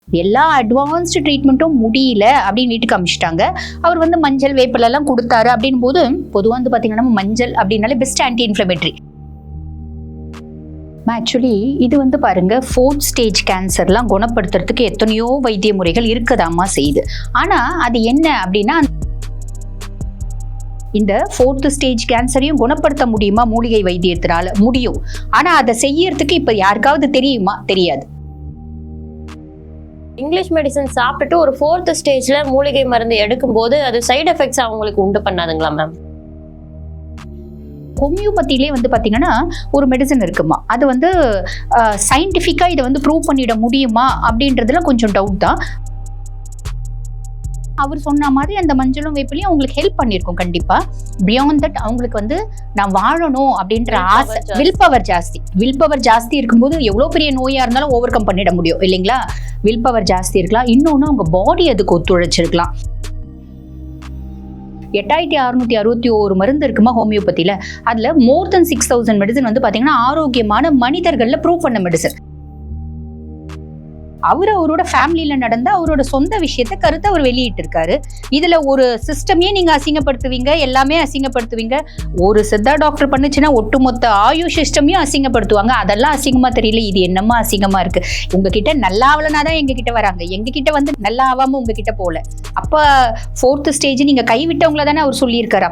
எல்லா அட்வான்ஸ்டு ட்ரீட்மெண்ட்டும் முடியல அப்படின்னு வீட்டுக்கு அமிச்சிட்டாங்க. அவர் வந்து மஞ்சள் வேப்பிலெல்லாம் கொடுத்தாரு. அப்படின் போது பொதுவாக வந்து பார்த்தீங்கன்னா மஞ்சள் அப்படின்னாலே பெஸ்ட் ஆன்டி இன்ஃப்ளமேட்டரி. ஆக்சுவலி இது வந்து பாருங்க 4th ஸ்டேஜ் கேன்சர்லாம் குணப்படுத்துறதுக்கு எத்தனையோ வைத்திய முறைகள் இருக்கதாமா செய்யுது. ஆனா அது என்ன அப்படின்னா, இந்த 4th ஸ்டேஜ் கேன்சரையும் குணப்படுத்த முடியுமா மூலிகை வைத்தியத்தினால? முடியும். ஆனா அதை செய்யறதுக்கு இப்ப யாருக்காவது தெரியுமா? தெரியாது. இங்கிலீஷ் மெடிசன் சாப்பிட்டுட்டு ஒரு 4th ஸ்டேஜ்ல மூலிகை மருந்து எடுக்கும்போது அது சைடு எஃபெக்ட்ஸ் அவங்களுக்கு உண்டு பண்ணாதுங்களா மேம்? ஹோமியோபதியிலே வந்து பார்த்தீங்கன்னா ஒரு மெடிசன் இருக்குமா, அது வந்து சயின்டிஃபிக்காக இதை வந்து ப்ரூவ் பண்ணிட முடியுமா அப்படின்றதுல கொஞ்சம் டவுட் தான். அவர் சொன்ன மாதிரி அந்த மஞ்சளும் வேப்பிலையும் அவங்களுக்கு ஹெல்ப் பண்ணியிருக்கும் கண்டிப்பா. பியாண்ட் தட் அவங்களுக்கு வந்து நான் வாழணும் அப்படின்ற ஆசை, வில் பவர் ஜாஸ்தி இருக்கும்போது எவ்வளோ பெரிய நோயா இருந்தாலும் ஓவர் கம் பண்ணிட முடியும் இல்லைங்களா? வில் பவர் ஜாஸ்தி இருக்கலாம். இன்னொன்று அவங்க பாடி அதுக்கு ஒத்துழைச்சிருக்கலாம். 8661 மருந்து இருக்குமா ஹோமியோபதியில. அதுல மோர் தென் 6000 மெடிசன் வந்து பாத்தீங்கன்னா ஆரோக்கியமான மனிதர்கள்ல ப்ரூவ் பண்ண மெடிசன். அவரோட ஃபேமிலியில நடந்த அவரோட சொந்த விஷயத்தை கருத்தை அவர் வெளியிட்டு இருக்காரு. இதுல ஒரு சிஸ்டமே நீங்க அசிங்கப்படுத்துவீங்க, எல்லாமே அசிங்கப்படுத்துவீங்க. ஒரு சித்தா டாக்டர் பண்ணுச்சுன்னா ஒட்டுமொத்த ஆயுஷ் சிஸ்டமையும் அசிங்கப்படுத்துவாங்க. அதெல்லாம் அசிங்கமா தெரியல, இது என்னமா அசிங்கமா இருக்கு? உங்ககிட்ட நல்லா ஆவலனாதான் எங்க கிட்ட வராங்க, எங்க கிட்ட வந்து நல்லா ஆவாம உங்ககிட்ட போல. அப்ப 4th ஸ்டேஜ் நீங்க கைவிட்டவங்கள தானே அவர் சொல்லியிருக்காரு.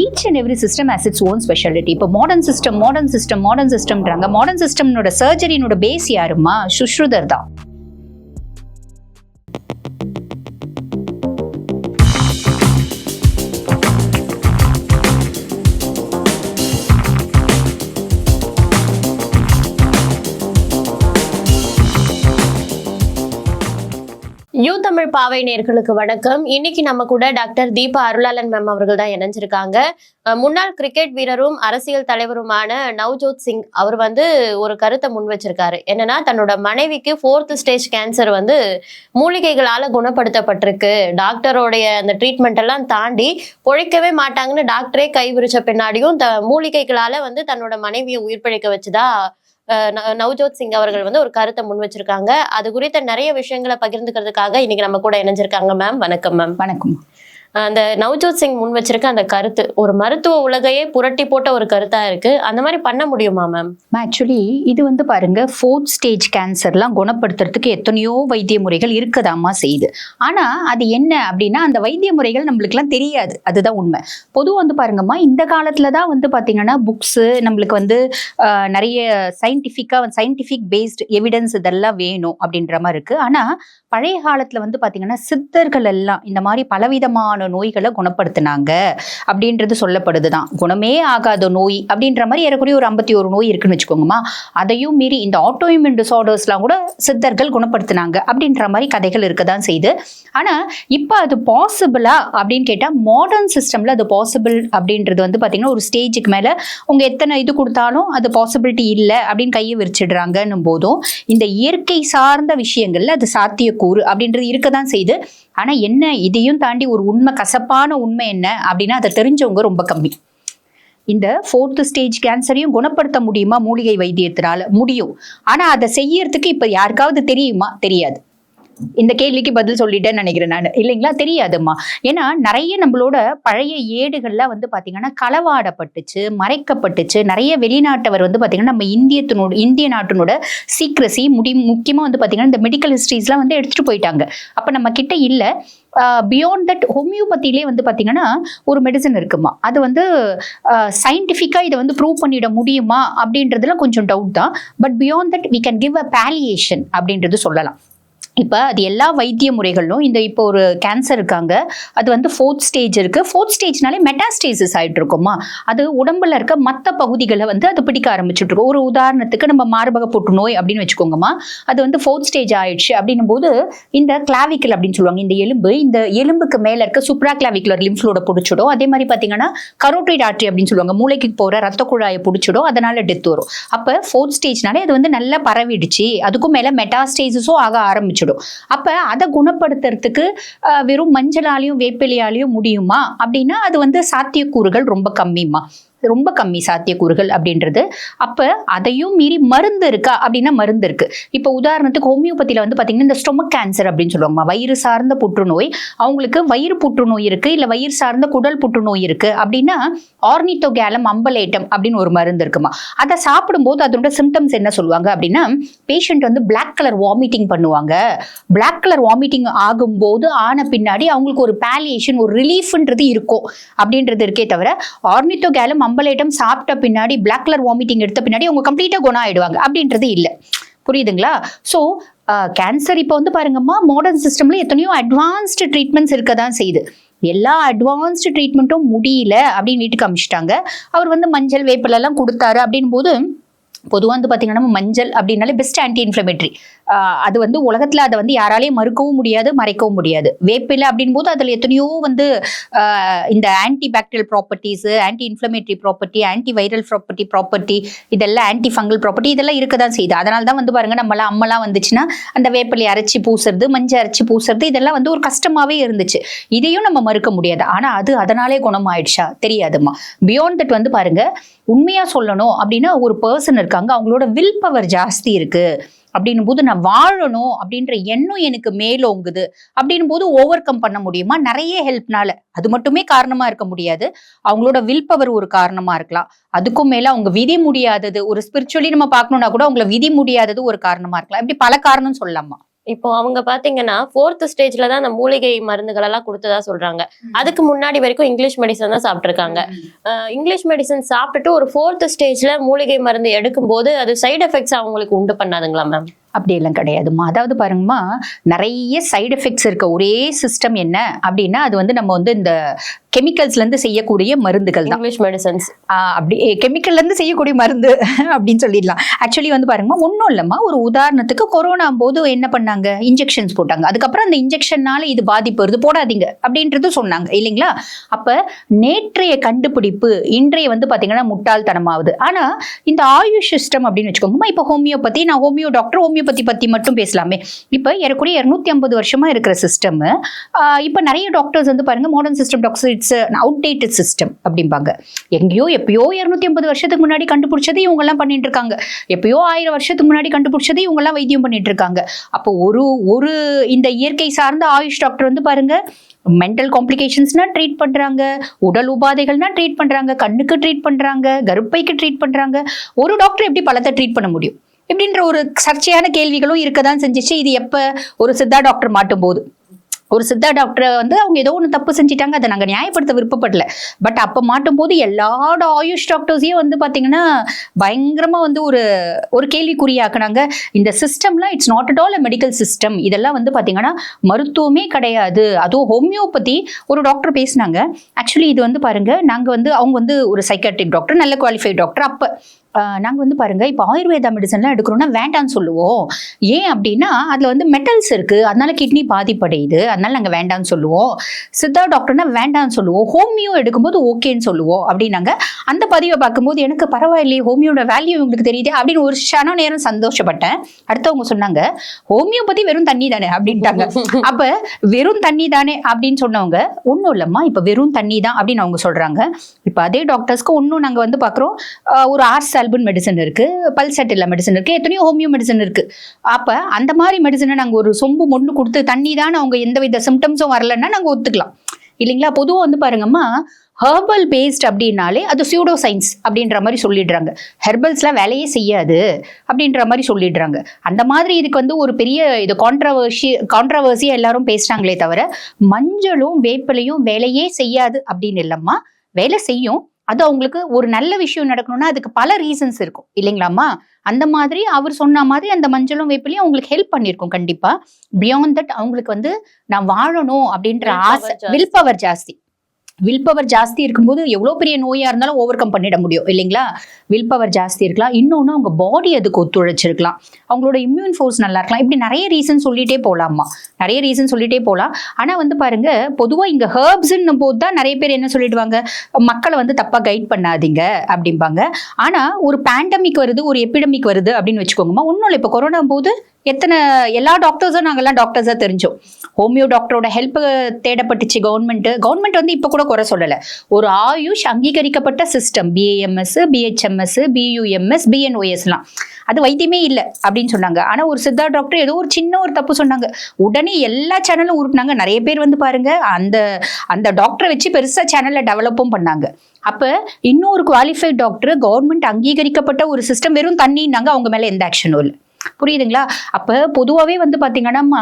Each and every system has its own specialty. இப்போ மாடர்ன் சிஸ்டம்ன்றாங்க. மாடர்ன் சிஸ்டம்னோட சர்ஜரினோட பேஸ் யாருமா? சுஷ்ருதர் தான். யூ தமிழ் பாவை நேயர்களுக்கு வணக்கம். இன்னைக்கு நம்ம கூட டாக்டர் தீபா அருளாளன் மேம் அவர்கள் தான் இணைஞ்சிருக்காங்க. முன்னாள் கிரிக்கெட் வீரரும் அரசியல் தலைவருமான நவ்ஜோத் சிங் அவர் வந்து ஒரு கருத்தை முன் வச்சிருக்காரு. என்னன்னா, தன்னோட மனைவிக்கு 4th ஸ்டேஜ் கேன்சர் வந்து மூலிகைகளால குணப்படுத்தப்பட்டிருக்கு, டாக்டரோடைய அந்த ட்ரீட்மெண்ட் எல்லாம் தாண்டி பொழைக்கவே மாட்டாங்கன்னு டாக்டரே கை விரிச்ச பின்னாடியும் மூலிகைகளால வந்து தன்னோட மனைவியை உயிர் பிழைக்க வச்சுதா நவ்ஜோத் சிங் அவர்கள் வந்து ஒரு கருத்தை முன் வச்சிருக்காங்க. அது குறித்த நிறைய விஷயங்களை பகிர்ந்துக்கிறதுக்காக இன்னைக்கு நம்ம கூட இணைஞ்சிருக்காங்க மேம். வணக்கம் மேம். வணக்கம். அந்த நவ்ஜோத் சிங் முன் வச்சிருக்க அந்த கருத்து ஒரு மருத்துவ உலகையே புரட்டி போட்ட ஒரு கருத்தா இருக்கு. அந்த மாதிரி பண்ண முடியுமா மேம்? ஆக்சுவலி இது வந்து பாருங்க 4th ஸ்டேஜ் கேன்சர்லாம் குணப்படுத்துறதுக்கு எத்தனையோ வைத்திய முறைகள் இருக்கதாமா செய்யுது. ஆனா அது என்ன அப்படின்னா, அந்த வைத்திய முறைகள் நம்மளுக்கு எல்லாம் தெரியாது. அதுதான் உண்மை. பொதுவாக வந்து பாருங்கம்மா, இந்த காலத்துலதான் வந்து பாத்தீங்கன்னா புக்ஸ் நம்மளுக்கு வந்து நிறைய சயின்டிபிக் பேஸ்ட் எவிடன்ஸ் இதெல்லாம் வேணும் அப்படின்ற மாதிரி இருக்கு. ஆனா பழைய காலத்துல வந்து பாத்தீங்கன்னா சித்தர்கள் எல்லாம் இந்த மாதிரி பலவிதமான நோய்களை குணப்படுத்தினாங்க அப்படின்றது சொல்லப்படுதுதான். குணமே ஆகாத நோய் அப்படின்ற மாதிரி ஏறக்குறைய ஒரு 51 நோய் இருக்குன்னு வச்சுக்கோங்கம்மா. அதையும் மீறி இந்த ஆட்டோஇம்யூன் டிசார்டர்ஸ்லாம் கூட சித்தர்கள் குணப்படுத்தினாங்க அப்படின்ற மாதிரி கதைகள் இருக்கதான் செய்யுது. ஆனா இப்ப அது பாசிபிளா அப்படின்னு கேட்டா, மாடர்ன் சிஸ்டம்ல அது பாசிபிள் அப்படின்றது வந்து பாத்தீங்கன்னா ஒரு ஸ்டேஜுக்கு மேல உங்க எத்தனை இது கொடுத்தாலும் அது பாசிபிலிட்டி இல்லை அப்படின்னு கையை விரிச்சிடுறாங்கன்னும் போதும் இந்த இயற்கை சார்ந்த விஷயங்கள்ல அது சாத்தியக்கூறு அப்படின்றது இருக்கதான் செய்யுது. ஆனா என்ன, இதையும் தாண்டி ஒரு உண்மை, கசப்பான உண்மை என்ன அப்படின்னா, அதை தெரிஞ்சவங்க ரொம்ப கம்மி. இந்த 4th ஸ்டேஜ் கேன்சரையும் குணப்படுத்த முடியுமா மூலிகை வைத்தியத்தினால? முடியும். ஆனா அதை செய்யறதுக்கு இப்ப யாருக்காவது தெரியுமா? தெரியாது. இந்த கேள்விக்கு பதில் சொல்லிட்டேன்னு நினைக்கிறேன் நான், இல்லைங்களா? தெரியாதுமா. ஏன்னா நிறைய நம்மளோட பழைய ஏடுகள்ல வந்து பாத்தீங்கன்னா களவாடப்பட்டுச்சு, மறைக்கப்பட்டுச்சு. நிறைய வெளிநாட்டவர் வந்து பாத்தீங்கன்னா நம்ம இந்திய நாட்டினோட சீக்ரசி முக்கியமா வந்து பாத்தீங்கன்னா இந்த மெடிக்கல் ஹிஸ்டரிஸ்லாம் வந்து எடுத்துட்டு போயிட்டாங்க. அப்ப நம்ம கிட்ட இல்ல. பியாண்ட் தட் ஹோமியோபதியிலே வந்து பாத்தீங்கன்னா ஒரு மெடிசன் இருக்குமா, அது வந்து சயின்டிஃபிக்கா இதை வந்து ப்ரூவ் பண்ணிட முடியுமா அப்படின்றதுல கொஞ்சம் டவுட் தான். But beyond that we can give a palliation அப்படின்றது சொல்லலாம். இப்போ அது எல்லா வைத்திய முறைகளும் இந்த இப்போ ஒரு கேன்சர் இருக்காங்க, அது வந்து 4th ஸ்டேஜ் இருக்கு. 4th ஸ்டேஜ்னாலே மெட்டாஸ்டேசிஸ் ஆயிட்டு இருக்குமா, அது உடம்புல இருக்க மற்ற பகுதிகளை வந்து அது பிடிக்க ஆரம்பிச்சுட்டு இருக்கும். ஒரு உதாரணத்துக்கு நம்ம மார்பக புற்றுநோய் அப்படின்னு வச்சுக்கோங்கம்மா, அது வந்து 4th ஸ்டேஜ் ஆயிடுச்சு அப்படின்னும் போது இந்த கிளாவிக்கல் அப்படின்னு சொல்லுவாங்க, இந்த எலும்புக்கு மேல இருக்க சூப்ரா கிளாவிகுலர் லிம்ஃப்லோட பிடிச்சிடும். அதே மாதிரி பாத்தீங்கன்னா கரோட்டிட் ஆர்டரி அப்படின்னு சொல்லுவாங்க, மூளைக்கு போற ரத்த குழாயை பிடிச்சிடும். அதனால டெத் வரும். அப்ப 4th ஸ்டேஜ்னாலே அது வந்து நல்லா பரவிடுச்சு, அதுக்கும் மேல மெட்டாஸ்டேசிஸும் ஆக ஆரம்பிச்சு. அப்ப அதை குணப்படுத்துறதுக்கு வெறும் மஞ்சளாலையும் வேப்பிலையாலையும் முடியுமா அப்படின்னா அது வந்து சாத்தியக்கூறுகள் ரொம்ப கம்மிமா. ரொம்ப கம்மி சாத்தியக்கூறுகள் அப்படின்றது. அப்ப அதையும் மீறி மருந்து இருக்கா அப்படின்னா மருந்து இருக்கு. இப்ப உதாரணத்துக்கு ஹோமியோபதியில வந்து பாத்தீங்கன்னா இந்த ஸ்டொமக் கேன்சர் அப்படின்னு சொல்லுவாங்க, வயிறு சார்ந்த புற்றுநோய். அவங்களுக்கு வயிறு புற்றுநோய் இருக்கு, இல்ல வயிறு சார்ந்த குடல் புற்றுநோய் இருக்கு அப்படின்னா ஆர்னித்தோகேலம் அம்பலேட்டம் அப்படின்னு ஒரு மருந்து இருக்குமா. அதை சாப்பிடும்போது அதோட சிம்டம்ஸ் என்ன சொல்லுவாங்க அப்படின்னா, பேஷண்ட் வந்து பிளாக் கலர் வாமிட்டிங் பண்ணுவாங்க. பிளாக் கலர் வாமிட்டிங் ஆகும்போது ஆன பின்னாடி அவங்களுக்கு ஒரு பாலியேஷன், ஒரு ரிலீஃப்ன்றது இருக்கும் அப்படின்றது இருக்கே தவிர, ஆர்னித்தோகேலம் அம்பலேட்டம் சாப்பிட்ட பின்னாடி பிளாக் கலர் வாமிட்டிங் எடுத்த பின்னாடி அவங்க கம்ப்ளீட்டா குணம் ஆயிடுவாங்க அப்படின்றது இல்லை. புரியுதுங்களா? ஸோ கேன்சர் இப்போ வந்து பாருங்கம்மா, மாடர்ன் சிஸ்டம்ல எத்தனையோ அட்வான்ஸ்டு ட்ரீட்மெண்ட்ஸ் இருக்க தான் செய்யுது. எல்லா அட்வான்ஸ்டு ட்ரீட்மெண்ட்டும் முடியல அப்படின்னு வீட்டுக்கு அமிச்சிட்டாங்க. அவர் வந்து மஞ்சள் வேப்பிலெல்லாம் கொடுத்தாரு அப்படின் போது, பொதுவாக வந்து பார்த்தீங்கன்னா மஞ்சள் அப்படின்னாலே பெஸ்ட் ஆன்டி இன்ஃப்ளமேட்டரி. அது வந்து உலகத்தில் அதை வந்து யாராலையும் மறுக்கவும் முடியாது, மறைக்கவும் முடியாது. வேப்பிலை அப்படின் போது அதில் எத்தனையோ வந்து இந்த anti bacterial properties, anti inflammatory property, anti viral property, இதெல்லாம் ஆன்டி ஃபங்கல் ப்ராப்பர்ட்டி, இதெல்லாம் இருக்க தான் செய்யுது. அதனால தான் வந்து பாருங்க, நம்மளாம் அம்மெல்லாம் வந்துச்சுன்னா அந்த வேப்பிலை அரைச்சி பூசுறது, மஞ்சள் அரைச்சி பூசுறது, இதெல்லாம் வந்து ஒரு கஷ்டமாவே இருந்துச்சு. இதையும் நம்ம மறுக்க முடியாது. ஆனால் அது அதனாலே குணமாயிடுச்சா தெரியாதுமா. பியாண்ட் தட் வந்து பாருங்க, உண்மையா சொல்லணும் அப்படின்னா ஒரு பர்சன் இருக்காங்க, அவங்களோட வில் பவர் ஜாஸ்தி இருக்கு அப்படின்னும் போது, நான் வாழணும் அப்படின்ற எண்ணம் எனக்கு மேலோங்குது அப்படின்னும் போது ஓவர் கம் பண்ண முடியுமா? நிறைய ஹெல்ப்னால. அது மட்டுமே காரணமா இருக்க முடியாது, அவங்களோட வில் பவர் ஒரு காரணமா இருக்கலாம். அதுக்கும் மேல அவங்க விதி முடியாதது, ஒரு ஸ்பிரிச்சுவலி நம்ம பார்க்கணும்னா கூட அவங்கள விதி முடியாதது ஒரு காரணமா இருக்கலாம். இப்படி பல காரணம் சொல்லலாமா. இப்போ அவங்க பாத்தீங்கன்னா 4th ஸ்டேஜ்ல தான் அந்த மூலிகை மருந்துகள் எல்லாம் கொடுத்ததா சொல்றாங்க. அதுக்கு முன்னாடி வரைக்கும் இங்கிலீஷ் மெடிசன் தான் சாப்பிட்டுருக்காங்க. இங்கிலீஷ் மெடிசன் சாப்பிட்டுட்டு ஒரு 4th ஸ்டேஜ்ல மூலிகை மருந்து எடுக்கும் போது அது சைடு எஃபெக்ட்ஸ் அவங்களுக்கு உண்டு பண்ணாதுங்களா மேம்? அப்படி எல்லாம் கிடையாதுமா. அதாவது பாருங்கம்மா, நிறைய சைடு எஃபெக்ட்ஸ் இருக்க ஒரே சிஸ்டம் என்ன அப்படின்னா, அது வந்து நம்ம வந்து இந்த கெமிக்கல்ஸ்ல இருந்து செய்யக்கூடிய மருந்துகள் தான். இங்கிலீஷ் மெடிசன்ஸ் அப்படி கெமிக்கல்ல இருந்து செய்யக்கூடிய மருந்து அப்படின்னு சொல்லிடலாம். ஆக்சுவலி வந்து பாருங்கம்மா, ஒன்றும் இல்லம்மா, ஒரு உதாரணத்துக்கு கொரோனா போது என்ன பண்ணாங்க, இன்ஜெக்ஷன்ஸ் போட்டாங்க. அதுக்கப்புறம் அந்த இன்ஜெக்ஷன்னால இது பாதிப்பு வருது, போடாதீங்க அப்படின்றது சொன்னாங்க இல்லைங்களா. அப்ப நேற்றைய கண்டுபிடிப்பு இன்றைய வந்து பாத்தீங்கன்னா முட்டாள்தனமாகுது. ஆனா இந்த ஆயுஷ் சிஸ்டம் அப்படின்னு வச்சுக்கோங்கம்மா, இப்போ ஹோமியோபதி, நான் ஹோமியோ டாக்டர், ஹோமியோபதி பத்தி மட்டும் பேசலாமே. இப்ப ஏறக்குறைய 250 வருஷமா இருக்கிற சிஸ்டம். இப்ப நிறைய டாக்டர்ஸ் வந்து பாருங்க, modern system doctors outdated system அப்படிம்பாங்க. எங்கேயோ எப்பயோ 250 வருஷத்துக்கு முன்னாடி கண்டுபிடிச்சதை இவங்க எல்லாம் பண்ணிட்டு இருக்காங்க. எப்பயோ 1000 வருஷத்துக்கு முன்னாடி கண்டுபிடிச்சதை இவங்க எல்லாம் வைத்தியம் பண்ணிட்டு இருக்காங்க. அப்போ ஒரு இந்த இயற்கை சார்ந்த ஆயுஷ் டாக்டர் வந்து பாருங்க, மென்டல் காம்ப்ளிகேஷன்ஸ்னா ட்ரீட் பண்றாங்க, உடல் உபாதைகள்னா ட்ரீட் பண்றாங்க, கண்ணுக்கு ட்ரீட் பண்றாங்க, கர்ப்பைக்கு ட்ரீட் பண்றாங்க. ஒரு டாக்டர் எப்படி பலத்தை ட்ரீட் பண்ண முடியும் இப்படின்ற ஒரு சர்ச்சையான கேள்விகளும் இருக்கதான் செஞ்சிச்சு. இது எப்ப ஒரு சித்தா டாக்டர் மாட்டும் போது, ஒரு சித்தா டாக்டரை வந்து அவங்க ஏதோ ஒன்று தப்பு செஞ்சிட்டாங்க, அதை நாங்கள் நியாயப்படுத்த விருப்பப்படல. பட் அப்போ மாட்டும் போது எல்லாரோட ஆயுஷ் டாக்டர்ஸையும் வந்து பார்த்தீங்கன்னா பயங்கரமா வந்து ஒரு கேள்விக்குறியாக்குனாங்க. இந்த சிஸ்டம்லாம் it's not at all a medical system. இதெல்லாம் வந்து பார்த்தீங்கன்னா மருத்துவமே கிடையாது. அதுவும் ஹோமியோபதி ஒரு டாக்டர் பேசினாங்க. ஆக்சுவலி இது வந்து பாருங்க, நாங்கள் வந்து அவங்க வந்து ஒரு சைக்காட்ரிக் டாக்டர், நல்ல குவாலிஃபைட் டாக்டர். அப்போ நாங்கள் வந்து பாருங்க, இப்போ ஆயுர்வேதா மெடிசன்லாம் எடுக்கிறோம்னா வேண்டான்னு சொல்லுவோம். ஏன் அப்படின்னா அதில் வந்து மெட்டல்ஸ் இருக்கு, அதனால கிட்னி பாதிப்படையுது, அதனால நாங்கள் வேண்டான்னு சொல்லுவோம். சித்தா டாக்டர்னா வேண்டான்னு சொல்லுவோம், ஹோமியோ எடுக்கும்போது ஓகேன்னு சொல்லுவோம் அப்படின்னாங்க. அந்த பதிவை பார்க்கும்போது எனக்கு பரவாயில்லையே, ஹோமியோட வேல்யூ உங்களுக்கு தெரியுது அப்படின்னு ஒரு க்ஷண நேரம் சந்தோஷப்பட்டேன். அடுத்தவங்க சொன்னாங்க ஹோமியோபதி வெறும் தண்ணி தானே அப்படின்ட்டாங்க. அப்ப வெறும் தண்ணி தானே அப்படின்னு சொன்னவங்க, ஒன்றும் இல்லம்மா இப்போ வெறும் தண்ணி தான் அப்படின்னு அவங்க சொல்றாங்க. இப்போ அதே டாக்டர்ஸ்க்கு ஒன்றும் நாங்கள் வந்து பார்க்குறோம், ஒரு ஆர்ஸ் அல்பன் மெடிசன் இருக்கு, பல்சட்டில்லா மெடிசன் இருக்கு, எத்தனையோ ஹோமியோ மெடிசன் இருக்கு. அப்ப அந்த மாதிரி மெடிசனை நாங்க ஒரு சொம்பு மொண்டு கொடுத்து தண்ணி தான் அவங்க எந்தவித சிம்டம்ஸும் வரலன்னா நாங்க ஒத்துக்கலாம் இல்லைங்களா. பொதுவாக வந்து பாருங்கம்மா, ஹெர்பல் பேஸ்ட் அப்படின்னாலே அது சியூடோ சயின்ஸ் அப்படின்ற மாதிரி சொல்லிடுறாங்க. ஹெர்பல்ஸ்லாம் வேலையே செய்யாது அப்படின்ற மாதிரி சொல்லிடுறாங்க. அந்த மாதிரி இதுக்கு வந்து ஒரு பெரிய இது கான்ட்ரவர்சியா எல்லாரும் பேசுறாங்களே தவிர, மஞ்சளும் வேப்பிலையும் வேலையே செய்யாது அப்படின்னு இல்லம்மா, வேலை செய்யும். அது அவங்களுக்கு ஒரு நல்ல விஷயம் நடக்கணும்னா அதுக்கு பல ரீசன்ஸ் இருக்கும் இல்லைங்களாம்மா. அந்த மாதிரி அவர் சொன்ன மாதிரி அந்த மஞ்சளும் வேப்பிலையும் அவங்களுக்கு ஹெல்ப் பண்ணியிருக்கும் கண்டிப்பா. பியாண்ட் தட் அவங்களுக்கு வந்து நான் வாழணும் அப்படின்ற ஆசை, வில் பவர் ஜாஸ்தி. வில் பவர் ஜாஸ்தி இருக்கும்போது எவ்வளோ பெரிய நோயா இருந்தாலும் ஓவர் கம் பண்ணிட முடியும் இல்லைங்களா. வில் பவர் ஜாஸ்தி இருக்கலாம், இன்னொன்று அவங்க பாடி அதுக்கு ஒத்துழைச்சிருக்கலாம், அவங்களோட இம்யூன் ஃபோர்ஸ் நல்லா இருக்கலாம். இப்படி நிறைய ரீசன் சொல்லிட்டே போகலாமா, நிறைய ரீசன் சொல்லிட்டே போகலாம். ஆனால் வந்து பாருங்க, பொதுவாக இங்கே ஹெர்ப்ஸ்ன்னும் போது தான் நிறைய பேர் என்ன சொல்லிடுவாங்க, மக்களை வந்து தப்பாக கைட் பண்ணாதீங்க அப்படிம்பாங்க. ஆனால் ஒரு பேண்டமிக் வருது, ஒரு எபிடமிக் வருது அப்படின்னு வச்சுக்கோங்கம்மா. ஒன்றும் இல்லை, இப்போ கொரோனா போது எல்லா டாக்டர்ஸும் நாங்கெல்லாம் டாக்டர்ஸா தெரிஞ்சோம். ஹோமியோ டாக்டரோட ஹெல்ப் தேடப்பட்டுச்சு கவர்மெண்ட் வந்து இப்ப கூட குறை சொல்லல. ஒரு ஆயுஷ் அங்கீகரிக்கப்பட்ட சிஸ்டம், BAMS, BHMS, BUMS, BNOSலாம் அது வைத்தியமே இல்லை அப்படின்னு சொன்னாங்க. ஆனா ஒரு சித்தா டாக்டர் ஏதோ ஒரு சின்ன ஒரு தப்பு சொன்னாங்க, உடனே எல்லா சேனலும் உருட்டினாங்க. நிறைய பேர் வந்து பாருங்க அந்த டாக்டரை வச்சு பெருசா சேனல்ல டெவலப்பும் பண்ணாங்க. அப்ப இன்னொரு குவாலிஃபைட் டாக்டர் கவர்மெண்ட் அங்கீகரிக்கப்பட்ட ஒரு சிஸ்டம் வெறும் தண்ணின்னாங்க, அவங்க மேல எந்த ஆக்ஷனும் இல்லை. புரியுதுங்களா? அப்ப பொதுவாவே வந்து பாத்தீங்கன்னா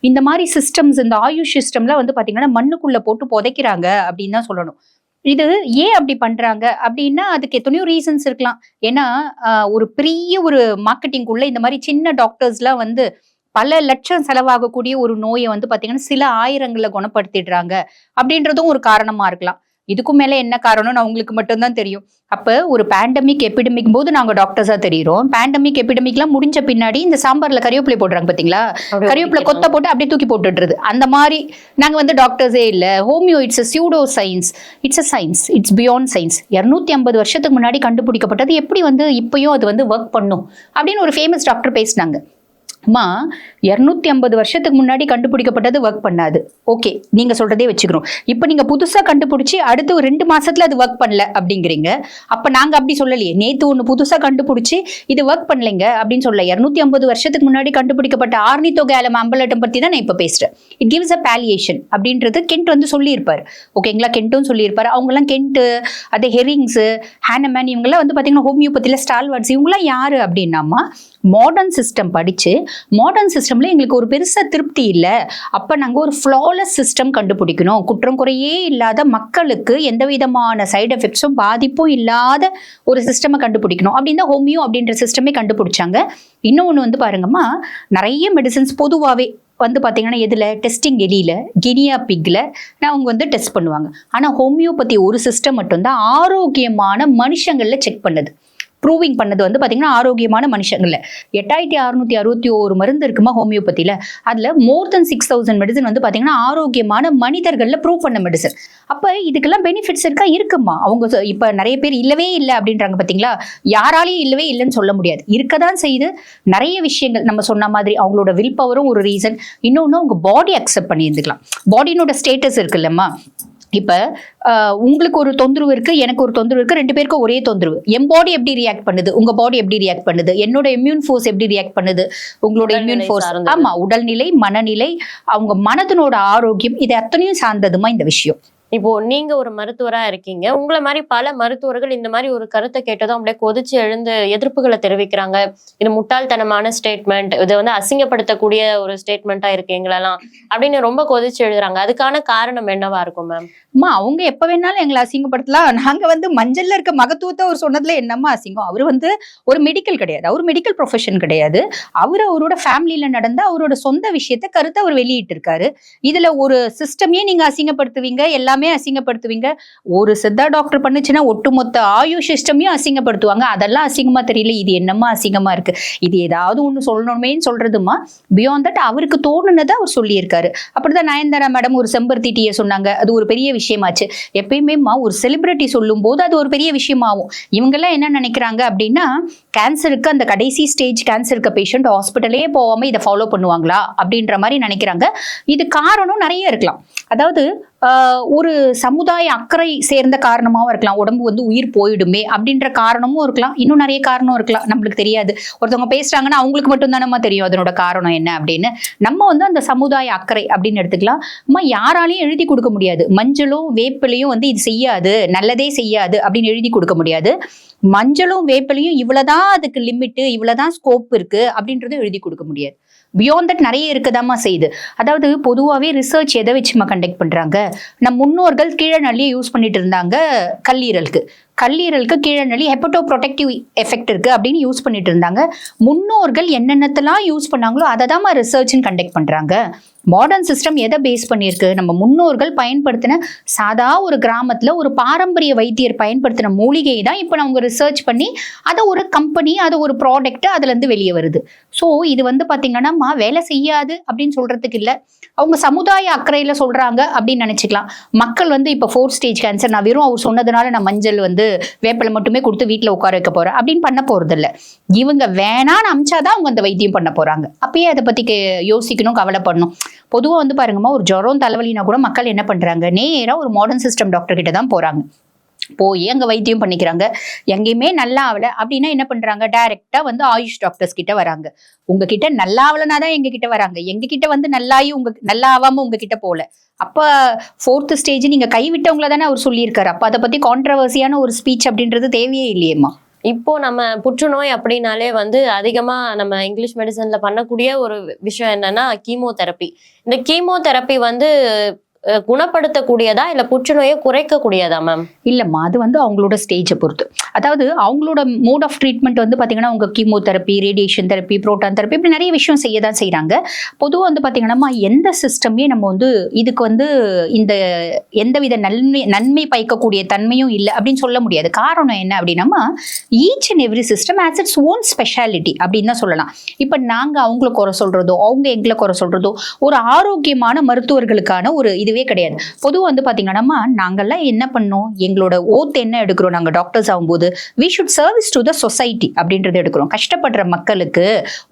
இந்த மாதிரி சிஸ்டம்ஸ், இந்த ஆயுஷ் சிஸ்டம்ல வந்து பாத்தீங்கன்னா மண்ணுக்குள்ள போட்டு புதைக்கிறாங்க அப்படின்னு தான் சொல்லணும். இது ஏன் அப்படி பண்றாங்க அப்படின்னா அதுக்கு எத்தனையோ ரீசன்ஸ் இருக்கலாம். ஏன்னா ஒரு பெரிய ஒரு மார்க்கெட்டிங்குள்ள இந்த மாதிரி சின்ன டாக்டர்ஸ்லாம் வந்து பல லட்சம் செலவாகக்கூடிய ஒரு நோயை வந்து பாத்தீங்கன்னா சில ஆயிரங்கள்ல குணப்படுத்திடுறாங்க அப்படின்றதும் ஒரு காரணமா இருக்கலாம். இதுக்கும் மேல என்ன காரணம்னு அவங்களுக்கு மட்டும்தான் தெரியும். அப்ப ஒரு பேண்டமிக் எபிடமிக் போது நாங்க டாக்டர்ஸா தெரியுறோம். பேண்டமிக் எபிடமிக்லாம் முடிஞ்ச பின்னாடி இந்த சாம்பார்ல கறிவேப்பிலை போடுறாங்க பாத்தீங்களா, கறிவேப்பிலை கொத்த போட்டு அப்படியே தூக்கி போட்டுடுறது. அந்த மாதிரி நாங்க வந்து டாக்டர்ஸே இல்ல. Homeo it's pseudo science, it's a science, it's beyond science. 250 வருஷத்துக்கு முன்னாடி கண்டுபிடிக்கப்பட்டது எப்படி வந்து இப்பயும் அது வந்து ஒர்க் பண்ணும் அப்படின்னு ஒரு ஃபேமஸ் டாக்டர் பேசினாங்க. அம்மா 250 வருஷத்துக்கு முன்னாடி கண்டுபிடிக்கப்பட்டது ஒர்க் பண்ணாது, ஓகே, நீங்க சொல்றதே வச்சுக்கிறோம். இப்ப நீங்க புதுசா கண்டுபிடிச்சி அடுத்து ஒரு 2 மாசத்துல அது ஒர்க் பண்ணல அப்படிங்கிறீங்க. அப்ப நாங்க அப்படி சொல்லலையே, நேத்து ஒண்ணு புதுசா கண்டுபிடிச்சி இது ஒர்க் பண்ணலைங்க அப்படின்னு சொல்ல. 250 வருஷத்துக்கு முன்னாடி கண்டுபிடிக்கப்பட்ட ஆர்னித்தோகேலம் அம்பலட்டம் பத்தி தான் நான் இப்ப பேசுறேன். இட் கிவ்ஸ் அ பாலியேஷன் அப்படின்றது கென்ட் வந்து சொல்லியிருப்பாரு. ஓகேங்களா? கென்ட்டும் சொல்லியிருப்பாரு. அவங்க எல்லாம் கென்ட், அது ஹெரிங்ஸ், ஹானமேன், இவங்கெல்லாம் வந்து பாத்தீங்கன்னா ஹோமியோபதியில ஸ்டால்வார்ட்ஸ். இவங்கெல்லாம் யாரு அப்படின்னாமா மாடர்ன் சிஸ்டம் படிச்சு மாடர்ன் சிஸ்டம்ல எங்களுக்கு ஒரு பெருசா திருப்தி இல்லை, அப்ப நாங்க ஒரு ஃப்ளாலெஸ் சிஸ்டம் கண்டுபிடிக்கணும், குற்றம் குறையே இல்லாத, மக்களுக்கு எந்த விதமான சைடு எஃபெக்ட்ஸும் பாதிப்பும் இல்லாத ஒரு சிஸ்டமை கண்டுபிடிக்கணும் அப்படின்னு தான் ஹோமியோ அப்படின்ற சிஸ்டமே கண்டுபிடிச்சாங்க. இன்னொன்று வந்து பாருங்கம்மா, நிறைய மெடிசன்ஸ் பொதுவாகவே வந்து பார்த்தீங்கன்னா எதில் டெஸ்டிங், எலியில், கினியா பிக்ல அவங்க வந்து டெஸ்ட் பண்ணுவாங்க. ஆனால் ஹோமியோபதி ஒரு சிஸ்டம் மட்டும்தான் ஆரோக்கியமான மனுஷங்களில் செக் பண்ணுது, ப்ரூவிங் பண்ணது வந்து பார்த்தீங்கன்னா ஆரோக்கியமான மனுஷங்கள்ல. 8661 மருந்து இருக்குமா ஹோமியோபதியில, அதுல மோர் தென் 6000 மெடிசன் வந்து பார்த்தீங்கன்னா ஆரோக்கியமான மனிதர்கள்ல ப்ரூவ் பண்ண மெடிசன். அப்ப இதுக்கெல்லாம் பெனிஃபிட்ஸ் இருக்குமா? அவங்க இப்ப நிறைய பேர் இல்லவே இல்லை அப்படின்றாங்க பார்த்தீங்களா. யாராலையும் இல்லவே இல்லைன்னு சொல்ல முடியாது, இருக்கதான் செய்யுது. நிறைய விஷயங்கள் நம்ம சொன்ன மாதிரி அவங்களோட வில் பவரும் ஒரு ரீசன். இன்னொன்று அவங்க பாடி அக்செப்ட் பண்ணி இருந்துக்கலாம். பாடினோட ஸ்டேட்டஸ் இருக்குல்லம்மா. இப்ப உங்களுக்கு ஒரு தொந்தரவு இருக்கு, எனக்கு ஒரு தொந்தரவு இருக்கு, 2 பேருக்கும் ஒரே தொந்தரவு. என் பாடி எப்படி ரியாக்ட் பண்ணுது, உங்க பாடி எப்படி ரியாக்ட் பண்ணுது, என்னோட இம்யூன் ஃபோர்ஸ் எப்படி ரியாக்ட் பண்ணுது, உங்களோட இம்யூன் ஃபோர்ஸ், ஆமா, உடல்நிலை, மனநிலை, அவங்க மனதனோட ஆரோக்கியம், இது அத்தனையும் சார்ந்ததுமா இந்த விஷயம். இப்போ நீங்க ஒரு மருத்துவரா இருக்கீங்க, உங்களை மாதிரி பல மருத்துவர்கள் இந்த மாதிரி ஒரு கருத்தை கேட்டதும் அப்படியே கொதிச்சு எழுந்து எதிர்ப்புகளை தெரிவிக்கிறாங்க. இது முட்டாள்தனமான ஸ்டேட்மெண்ட், இது வந்து அசிங்கப்படுத்தக்கூடிய ஒரு ஸ்டேட்மெண்டா இருக்கு எங்களெல்லாம் அப்படின்னு ரொம்ப கொதிச்சு எழுதுறாங்க. அதுக்கான காரணம் என்னவா இருக்கும் மேம்? அம்மா, அவங்க எப்ப வேணாலும் எங்களை அசிங்கப்படுத்தலாம். நாங்க வந்து மஞ்சள்ல இருக்க மகத்துவத்தை அவர் சொன்னதுல என்னம்மா அசிங்கம்? அவர் வந்து ஒரு மெடிக்கல் கிடையாது, அவர் மெடிக்கல் ப்ரொஃபஷன் கிடையாது. அவரோட ஃபேமிலியில நடந்த அவரோட சொந்த விஷயத்தை கருத்தை அவர் வெளியிட்டு இருக்காரு. இதுல ஒரு சிஸ்டமே நீங்க அசிங்கப்படுத்துவீங்க, எல்லாமே அசிங்கப்படுத்துவீங்க. ஒரு சித்தா டாக்டர் பண்ணுச்சுன்னா ஒட்டுமொத்த ஆயுஷ் சிஸ்டமையும் அசிங்கப்படுத்துவாங்க. அதெல்லாம் அசிங்கமா தெரியல, இது என்னம்மா அசிங்கமா இருக்கு? இது ஏதாவது ஒண்ணு சொல்லணுமேன்னு சொல்றதுமா. பியாண்ட் தட் அவருக்கு தோணுனதை அவர் சொல்லியிருக்காரு. அப்படிதான் நயன்தாரா மேடம் ஒரு செம்பருத்தி டீயை சொன்னாங்க, அது ஒரு பெரிய விஷயமாச்சு. எப்பயுமே ஒரு செலிபிரிட்டி சொல்லும் போது அது ஒரு பெரிய விஷயமாகும். இவங்க எல்லாம் என்ன நினைக்கிறாங்க அப்படின்னா, கேன்சருக்கு, அந்த கடைசி ஸ்டேஜ் கேன்சருக்கு பேஷண்ட் ஹாஸ்பிட்டலே போகாம இதை ஃபாலோ பண்ணுவாங்களா அப்படின்ற மாதிரி நினைக்கிறாங்க. இது காரணம் நிறைய இருக்கலாம். அதாவது ஒரு சமுதாய அக்கறை சேர்ந்த காரணமாகவும் இருக்கலாம். உடம்பு வந்து உயிர் போயிடுமே அப்படின்ற காரணமும் இருக்கலாம். இன்னும் நிறைய காரணம் இருக்கலாம், நம்மளுக்கு தெரியாது. ஒருத்தவங்க பேசுறாங்கன்னா அவங்களுக்கு மட்டும் தானம்மா தெரியும் அதனோட காரணம் என்ன அப்படின்னு. நம்ம வந்து அந்த சமுதாய அக்கறை அப்படின்னு எடுத்துக்கலாம். அம்மா, யாராலையும் எழுதி கொடுக்க முடியாது, மஞ்சளும் வேப்பிலையும் வந்து இது செய்யாது, நல்லதே செய்யாது அப்படின்னு எழுதி கொடுக்க முடியாது. மஞ்சளும் வேப்பிலையும் இவ்வளவுதான் அதுக்கு லிமிட், இவ்வளவுதான் ஸ்கோப் இருக்கு அப்படின்றதும் எழுதி கொடுக்க முடியாது. பியாண்ட் தட் நிறைய இருக்குதாமா செய்யுது. அதாவது பொதுவாகவே ரிசர்ச் எதை வச்சுமா கண்டக்ட் பண்றாங்க? நம் முன்னோர்கள் கீழநள்ளியை யூஸ் பண்ணிட்டு இருந்தாங்க கல்லீரலுக்கு கீழநள்ளி ஹெப்படோ ப்ரொடெக்டிவ் எஃபெக்ட் இருக்கு அப்படின்னு யூஸ் பண்ணிட்டு இருந்தாங்க. முன்னோர்கள் என்னென்னத்தெல்லாம் யூஸ் பண்ணாங்களோ அதை தான் ரிசர்ச்னு கண்டக்ட் பண்றாங்க. மாடர்ன் சிஸ்டம் எதை பேஸ் பண்ணியிருக்கு? நம்ம முன்னோர்கள் பயன்படுத்தின சாதா ஒரு கிராமத்துல ஒரு பாரம்பரிய வைத்தியர் பயன்படுத்தின மூலிகை தான் இப்போ அவங்க ரிசர்ச் பண்ணி அதை ஒரு கம்பெனி, அதை ஒரு ப்ராடக்ட் அதுல இருந்து வெளியே வருது. ஸோ இது வந்து பாத்தீங்கன்னா வேலை செய்யாது அப்படின்னு சொல்றதுக்கு இல்லை, அவங்க சமுதாய அக்கறையில சொல்றாங்க அப்படின்னு நினைச்சுக்கலாம். மக்கள் வந்து இப்போ 4th ஸ்டேஜ் கேன்சர், நான் வெறும் அவர் சொன்னதுனால நான் மஞ்சள் வந்து வேப்பலை மட்டுமே கொடுத்து வீட்டுல உட்கார வைக்க போறேன் அப்படின்னு பண்ண போறது இல்ல. இவங்க வேணான்னு அமிச்சாதான் அவங்க அந்த வைத்தியம் பண்ண போறாங்க. அப்பயே அதை பத்தி யோசிக்கணும், கவலைப்படணும். பொதுவா வந்து பாருங்கம்மா, ஒரு ஜுரம் தலைவலினா கூட மக்கள் என்ன பண்றாங்க, நேரா ஒரு மாடர்ன் சிஸ்டம் டாக்டர் கிட்ட தான் போறாங்க. போய் அங்க வைத்தியம் பண்ணிக்கிறாங்க. எங்கேயுமே நல்லா ஆகல அப்படின்னா என்ன பண்றாங்க, டைரக்டா வந்து ஆயுஷ் டாக்டர்ஸ் கிட்ட வராங்க. உங்ககிட்ட நல்லா ஆகலனாதான் எங்க கிட்ட வராங்க. எங்க கிட்ட வந்து நல்லாயி நல்லா ஆகாம உங்ககிட்ட போல. அப்ப 4th ஸ்டேஜ் நீங்க கைவிட்டவங்கள தானே அவர் சொல்லியிருக்காரு. அப்ப அதை பத்தி கான்ட்ரவர்சியான ஒரு ஸ்பீச் அப்படின்றது தேவையே இல்லையேம்மா. இப்போ நம்ம புற்றுநோய் அப்படின்னாலே வந்து அதிகமா நம்ம இங்கிலீஷ் மெடிசன்ல பண்ணக்கூடிய ஒரு விஷயம் என்னன்னா கீமோதெரப்பி. இந்த கீமோதெரப்பி வந்து குணப்படுத்தக்கூடியதா இல்ல புற்றுநோயை குறைக்கக்கூடியதா மேம்? இல்லம்மா, அது வந்து அவங்களோட ஸ்டேஜை பொறுத்து. அதாவது அவங்களோட மோட் ஆஃப் ட்ரீட்மெண்ட் வந்து பாத்தீங்கன்னா உங்க chemotherapy, radiation therapy, proton therapy, இப்படி நிறைய விஷயம் செய்யதான் செய்யறாங்க. பொதுவாக வந்து பாத்தீங்கன்னா எந்த சிஸ்டமே நம்ம வந்து இதுக்கு வந்து இந்த எந்தவித நன்மை பயக்கக்கூடிய தன்மையும் இல்லை அப்படின்னு சொல்ல முடியாது. காரணம் என்ன அப்படின்னா, each and every system has its own speciality அப்படின்னு தான் சொல்லலாம். இப்ப நாங்க அவங்களை குறை சொல்றதோ அவங்க எங்களை குறை சொல்றதோ ஒரு ஆரோக்கியமான மருத்துவர்களுக்கான ஒரு இதுவே கிடையாது. பொதுவாக வந்து பாத்தீங்கன்னா நாங்கெல்லாம் என்ன பண்ணோம், எங்களோட ஓத் என்ன எடுக்கிறோம், நாங்க டாக்டர்ஸ் ஆகும்போது we should service to the society அப்படின்றது எடுக்கிறோம். கஷ்டப்படுற மக்களுக்கு,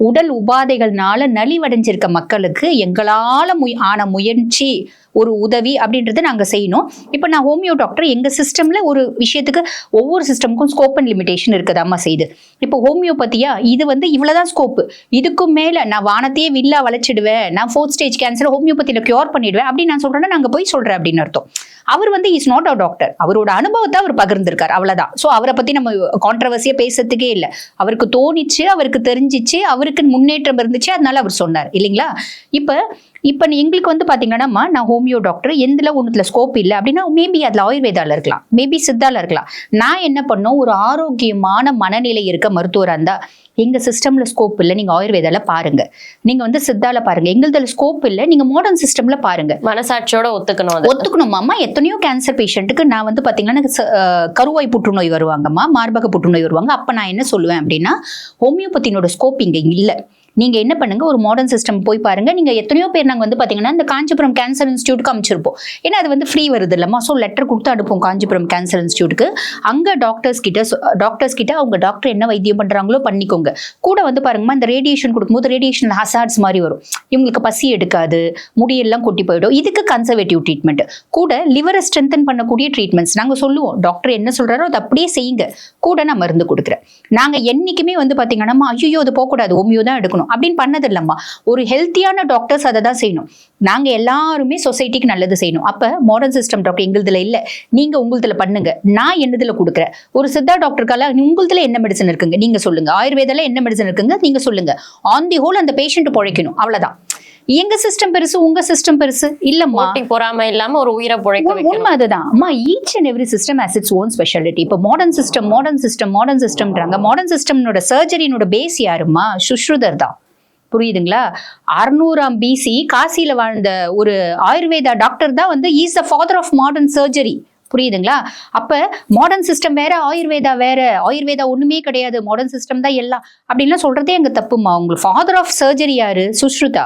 உடல் உபாதைகள்னால நலிவடைஞ்சிருக்க மக்களுக்கு எங்களால ஆன முயற்சி, ஒரு உதவி அப்படின்றது நாங்க செய்யணும். இப்ப நான் ஹோமியோ டாக்டர், எங்க சிஸ்டம்ல ஒரு விஷயத்துக்கு ஒவ்வொரு சிஸ்டமுக்கும் ஸ்கோப் அண்ட் லிமிடேஷன் இருக்குதாமா செய்யுது. இப்போ ஹோமியோபதியா இது வந்து இவ்வளவுதான் ஸ்கோப், இதுக்கும் மேல நான் வானத்தையே வில்லா வளைச்சிடுவேன், நான் 4th ஸ்டேஜ் கேன்சர் ஹோமியோபதியில கியூர் பண்ணிடுவேன் அப்படின்னு நான் சொல்றேன்னா நாங்க போய் சொல்றேன் அப்படின்னு அர்த்தம். அவர் வந்து இஸ் நாட் அ டாக்டர், அவரோட அனுபவத்தை அவர் பகிர்ந்திருக்காரு, அவ்வளவுதான். சோ அவரை பத்தி நம்ம கான்ட்ரவர்சியா பேசுறதுக்கே இல்லை. அவருக்கு தோணிச்சு, அவருக்கு தெரிஞ்சிச்சு, அவருக்கு முன்னேற்றம் இருந்துச்சு, அதனால அவர் சொன்னார் இல்லைங்களா. இப்ப எங்களுக்கு வந்து பாத்தீங்கன்னா நான் ஹோமியோ டாக்டர், எதுல ஒண்ணுல ஸ்கோப் இல்லை அப்படின்னா மேபி அதுல ஆயுர்வேதால இருக்கலாம், மேபி சித்தால இருக்கலாம். நான் என்ன பண்ணோம், ஒரு ஆரோக்கியமான மனநிலை இருக்க மருத்துவரா இருந்தா எங்க சிஸ்டம்ல ஸ்கோப் இல்லை, நீங்க ஆயுர்வேதால பாருங்க, நீங்க வந்து சித்தால பாருங்க, எங்களுதுல ஸ்கோப் இல்லை, நீங்க மாடர்ன் சிஸ்டம்ல பாருங்க. மனசாட்சியோட ஒத்துக்கணுமாமா. எத்தனையோ கேன்சர் பேஷண்ட்டுக்கு நான் வந்து பாத்தீங்கன்னா கருவாய் புற்றுநோய் வருவாங்கம்மா, மார்பக புற்றுநோய் வருவாங்க. அப்ப நான் என்ன சொல்லுவேன் அப்படின்னா, ஹோமியோபதியோட ஸ்கோப் இங்க இல்ல, நீங்க என்ன பண்ணுங்க, ஒரு மாடர்ன் சிஸ்டம் போய் பாருங்க. நீங்க எத்தனையோ பேர் நாங்க வந்து பாத்தீங்கன்னா இந்த காஞ்சிபுரம் கேன்சர் இன்ஸ்டியூட்டுக்கு அமைச்சிருப்போம். ஏன்னா அது வந்து ஃப்ரீ வருது இல்லம்மா. ஸோ லெட்டர் கொடுத்து அனுப்போம் காஞ்சிபுரம் கேன்சர் இன்ஸ்டியூட்டுக்கு. அங்க டாக்டர்ஸ் கிட்ட அவங்க டாக்டர் என்ன வைத்தியம் பண்றாங்களோ பண்ணிக்கோங்க. கூட வந்து பாருங்கம்மா, இந்த ரேடியேஷன் கொடுக்கும்போது ரேடியேஷன் ஹசார்ட்ஸ் மாதிரி வரும், இவங்களுக்கு பசி எடுக்காது, முடியெல்லாம் கொட்டி போயிடும். இதுக்கு கன்சர்வேட்டிவ் ட்ரீட்மெண்ட், கூட லிவரை ஸ்ட்ரென்தன் பண்ணக்கூடிய ட்ரீட்மெண்ட்ஸ் நாங்க சொல்லுவோம். டாக்டர் என்ன சொல்றாரோ அதை அப்படியே செய்யுங்க, கூட நான் மருந்து கொடுக்குறேன். நாங்க என்னைக்குமே வந்து பாத்தீங்கன்னா ஐயோ அது போகக்கூடாது, ஹோமியோ தான் எடுக்கணும் அப்படின்னு பண்ணது இல்லம்மா. ஒரு ஹெல்த்தியான டாக்டர்ஸ் அதை தான் செய்யணும். நாங்க எல்லாருமே சொசைட்டிக்கு நல்லது செய்யணும். அப்ப மாடர்ன் சிஸ்டம் டாக்டர் எங்களுதுல இல்ல, நீங்க உங்களுதுல பண்ணுங்க, நான் என்னதுல கொடுக்குறேன். ஒரு சித்தா டாக்டருக்கால உங்களுதுல என்ன மெடிசன் இருக்குங்க நீங்க சொல்லுங்க, ஆயுர்வேதால என்ன மெடிசன் இருக்குங்க நீங்க சொல்லுங்க. ஆன் தி ஹோல் அந்த பேஷண்ட் பொழைக்கணும், அவ்வளவுதான். எங்க சிஸ்டம் பெருசு, உங்க சிஸ்டம் பெருசு இல்லம்மா. பொறாம இல்லாம ஒரு உயிரை பொழைக்க உண்மை அதுதான் அம்மா. Each and every system has its own speciality. இப்போ மாடர்ன் சிஸ்டம்ன்றாங்க. மாடர்ன் சிஸ்டம்னோட சர்ஜரினோட பேஸ் யாருமா, சுஷ்ருதர் தான். புரியுதுங்களா? 600ஆம் BC காசியில வாழ்ந்த ஒரு ஆயுர்வேதா டாக்டர் தான் வந்து is the father of modern surgery. புரியுதுங்களா? அப்ப மாடர்ன் சிஸ்டம் வேற, ஆயுர்வேதா வேற. ஆயுர்வேதா ஒண்ணுமே கிடையாது, மாடர்ன் சிஸ்டம் தான் எல்லாம் அப்படின்லாம் சொல்றதே எங்க தப்புமா. உங்களுக்கு ஃபாதர் ஆஃப் சர்ஜரி யாரு? சுஷ்ருதா.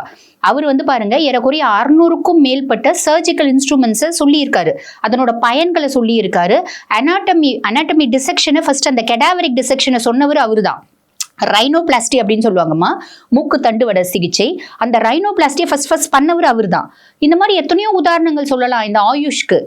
அவர் வந்து பாருங்க ஏறக்குறைய 600க்கும் மேற்பட்ட சர்ஜிக்கல் இன்ஸ்ட்ருமெண்ட்ஸை சொல்லியிருக்காரு, அதனோட பயன்களை சொல்லியிருக்காரு. அனாட்டமி டிசெக்ஷனை ஃபர்ஸ்ட், அந்த கெடாவரிக் டிசெக்ஷனை சொன்னவர் அவரு தான். ரைனோபிளாஸ்டி அப்படின்னு சொல்லுவாங்கம்மா, மூக்கு தண்டுவட சிகிச்சை. அந்த ரைனோபிளாஸ்டியை ஃபர்ஸ்ட் பண்ணவர் அவர் தான். இந்த மாதிரி எத்தனையோ உதாரணங்கள் சொல்லலாம் இந்த ஆயுஷ்க்கு.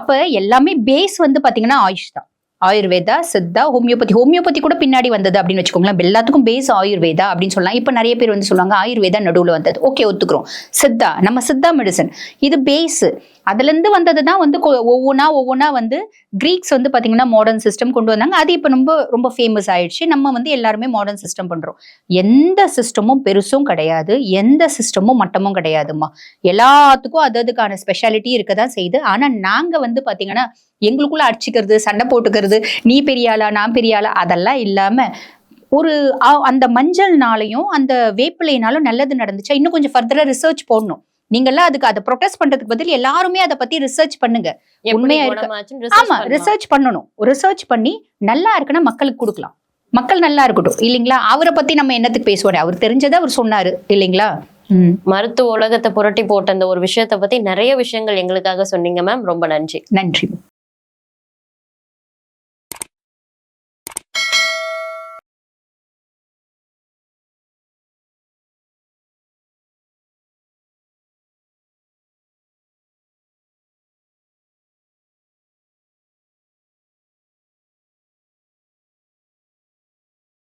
அப்ப எல்லாமே பேஸ் வந்து பாத்தீங்கன்னா ஆயுஷ் தான். ஆயுர்வேதா, சித்தா, ஹோமியோபதி கூட பின்னாடி வந்தது அப்படின்னு வச்சுக்கோங்களேன். எல்லாத்துக்கும் பேஸ் ஆயுர்வேதா அப்படின்னு சொல்லலாம். இப்ப நிறைய பேர் வந்து சொல்லுவாங்க ஆயுர்வேதா நடுவுல வந்தது. ஓகே, ஒத்துக்கிறோம். சித்தா, நம்ம சித்தா மெடிசன் இது பேஸ், அதுல இருந்து வந்ததுதான் வந்து ஒவ்வொன்னா வந்து கிரீக்ஸ் வந்து பாத்தீங்கன்னா மாடர்ன் சிஸ்டம் கொண்டு வந்தாங்க. அது இப்ப ரொம்ப ஃபேமஸ் ஆயிடுச்சு. நம்ம வந்து எல்லாருமே மாடர்ன் சிஸ்டம் பண்றோம். எந்த சிஸ்டமும் பெருசும் கிடையாது, எந்த சிஸ்டமும் மட்டமும் கிடையாதுமா. எல்லாத்துக்கும் அதுக்கான ஸ்பெஷாலிட்டி இருக்கதான் செய்யுது. ஆனா நாங்க வந்து பாத்தீங்கன்னா எங்களுக்குள்ள அடிச்சுக்கிறது, சண்டை போட்டுக்கிறது, நீ பெரியாளா நான் பெரியாளா அதெல்லாம் இல்லாம ஒரு அந்த மஞ்சள்னாலையும் அந்த வேப்பிலைனாலும் நல்லது நடந்துச்சா இன்னும் கொஞ்சம் ஃபர்தரா ரிசர்ச் போடணும். நீங்கெல்லாம் அதுக்கு அதை ப்ரொடெஸ்ட் பண்றதுக்கு பதில் எல்லாருமே அதை பத்தி ரிசர்ச் பண்ணுங்க. உண்மையா இருக்கு, ஆமா ரிசர்ச் பண்ணணும். ரிசர்ச் பண்ணி நல்லா இருக்குன்னா மக்களுக்கு கொடுக்கலாம், மக்கள் நல்லா இருக்கட்டும் இல்லைங்களா. அவரை பத்தி நம்ம என்னத்துக்கு பேசுவோம், அவர் தெரிஞ்சதை அவர் சொன்னாரு இல்லைங்களா. மருத்துவ உலகத்தை புரட்டி போட்ட அந்த ஒரு விஷயத்தை பத்தி நிறைய விஷயங்கள் எங்களுக்காக சொன்னீங்க மேம். ரொம்ப நன்றி. நன்றி.